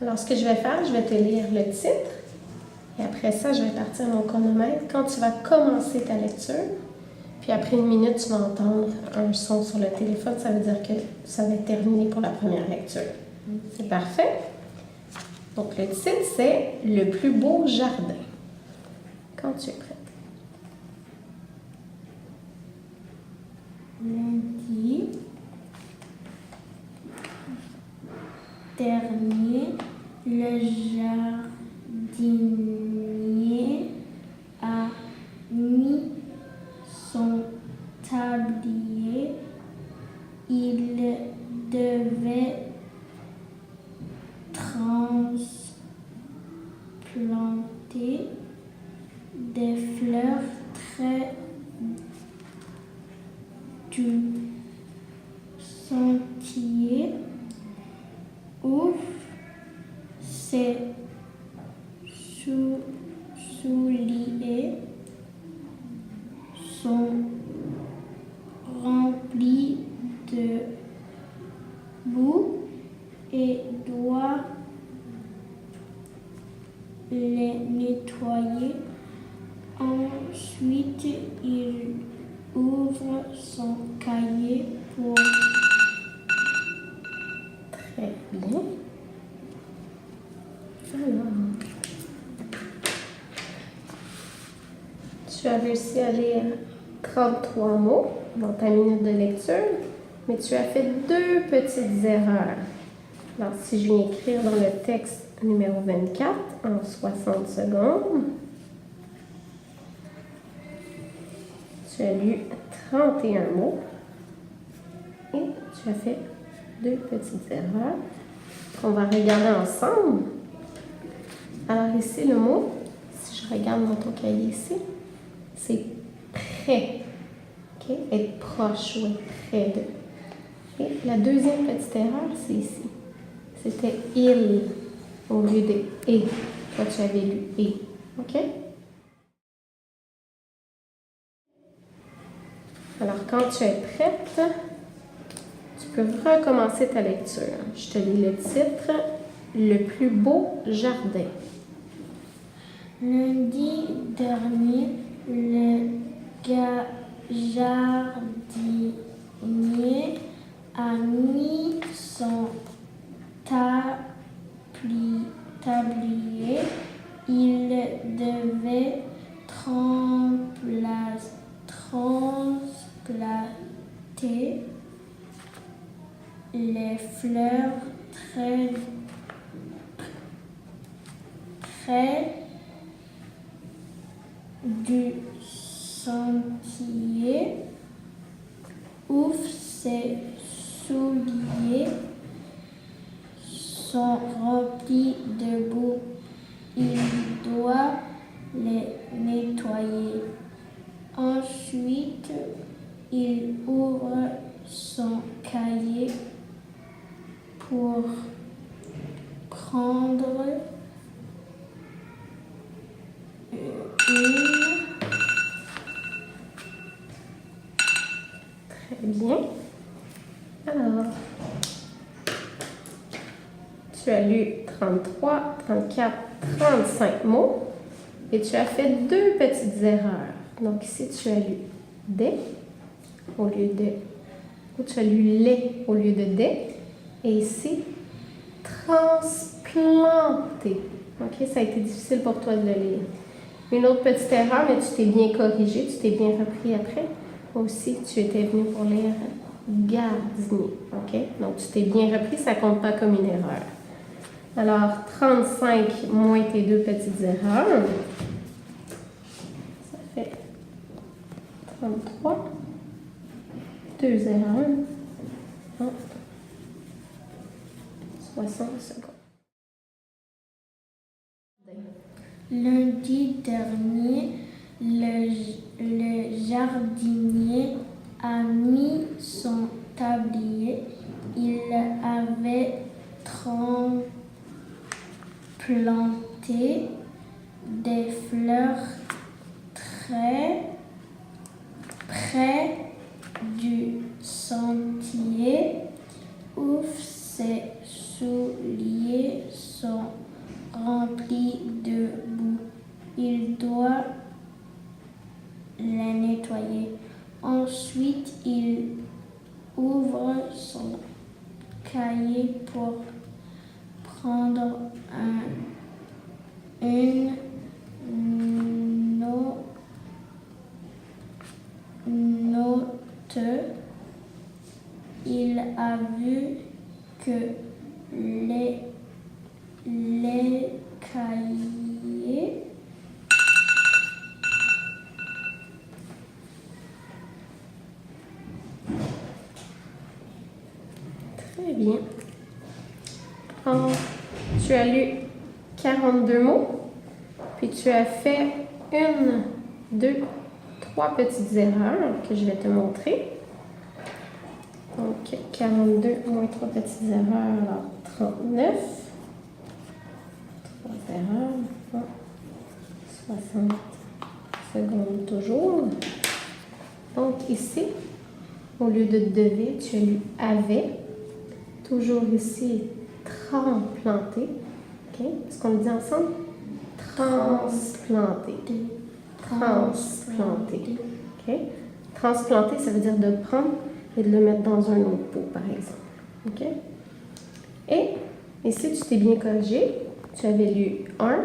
Alors, ce que je vais faire, je vais te lire le titre. Et après ça, je vais partir mon chronomètre. Quand tu vas commencer ta lecture, puis après 1 minute, tu vas entendre un son sur le téléphone. Ça veut dire que ça va être terminé pour la première lecture. C'est parfait? Donc, le titre, c'est « Le plus beau jardin ». Quand tu es prête. Lundi dernier, le jardinier a mis son tablier. Il devait transplanter des fleurs très du sentier où ses souliers sont remplis de boue et doit les nettoyer. Ensuite, il ouvre son cahier pour... Très bien. Alors, tu as réussi à lire 33 mots dans ta minute de lecture, mais tu as fait 2 petites erreurs. Alors, si je viens écrire dans le texte numéro 24 en 60 secondes, tu as lu 31 mots et tu as fait 2 petites erreurs qu'on va regarder ensemble. Alors ici, le mot, si je regarde dans ton cahier ici, c'est près. Okay? Être proche ou être près de. Et la deuxième petite erreur, c'est ici. C'était il au lieu de et. Toi, tu avais lu et. OK? Alors, quand tu es prête, tu peux recommencer ta lecture. Je te lis le titre « Le plus beau jardin ». Lundi dernier, le jardinier a mis son tablier. Il devait transplanter les fleurs très près du sentier où ses souliers sont remplis de boue. Il doit les nettoyer. Ensuite, il ouvre son cahier pour prendre une... Très bien. Alors, tu as lu 33, 34, 35 mots et tu as fait 2 petites erreurs. Donc ici, tu as lu des au lieu de... Ou tu as lu les au lieu de des. Et ici, transplanter. OK, ça a été difficile pour toi de le lire. Une autre petite erreur, mais tu t'es bien corrigé, tu t'es bien repris après. Aussi, tu étais venu pour lire gardinier. OK? Donc, tu t'es bien repris, ça ne compte pas comme une erreur. Alors, 35 moins tes 2 petites erreurs. Ça fait 33. 2 erreurs. 60 secondes. Lundi dernier, le jardinier a mis son tablier. Il avait planté des fleurs très près du sentier où ses souliers sont Ensuite, il ouvre son cahier pour prendre une note. Il a vu que les cahiers Très bien. Alors, tu as lu 42 mots, puis tu as fait 1, 2, 3 petites erreurs que je vais te montrer. Donc, 42 moins 3 petites erreurs, alors 39. 3 erreurs, 60 secondes toujours. Donc, ici, au lieu de devait, tu as lu avait. Toujours ici, transplanter. OK? Est-ce qu'on le dit ensemble? Transplanter. Transplanter. OK? Transplanter, ça veut dire de prendre et de le mettre dans un autre pot, par exemple. OK? Et ici, tu t'es bien corrigé. Tu avais lu 1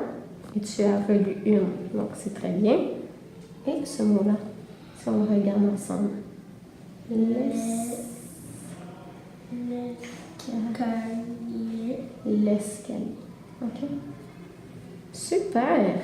et tu as relu 1. Donc, c'est très bien. Et ce mot-là, si on le regarde ensemble. L'escalier. L'escalier. OK? Super!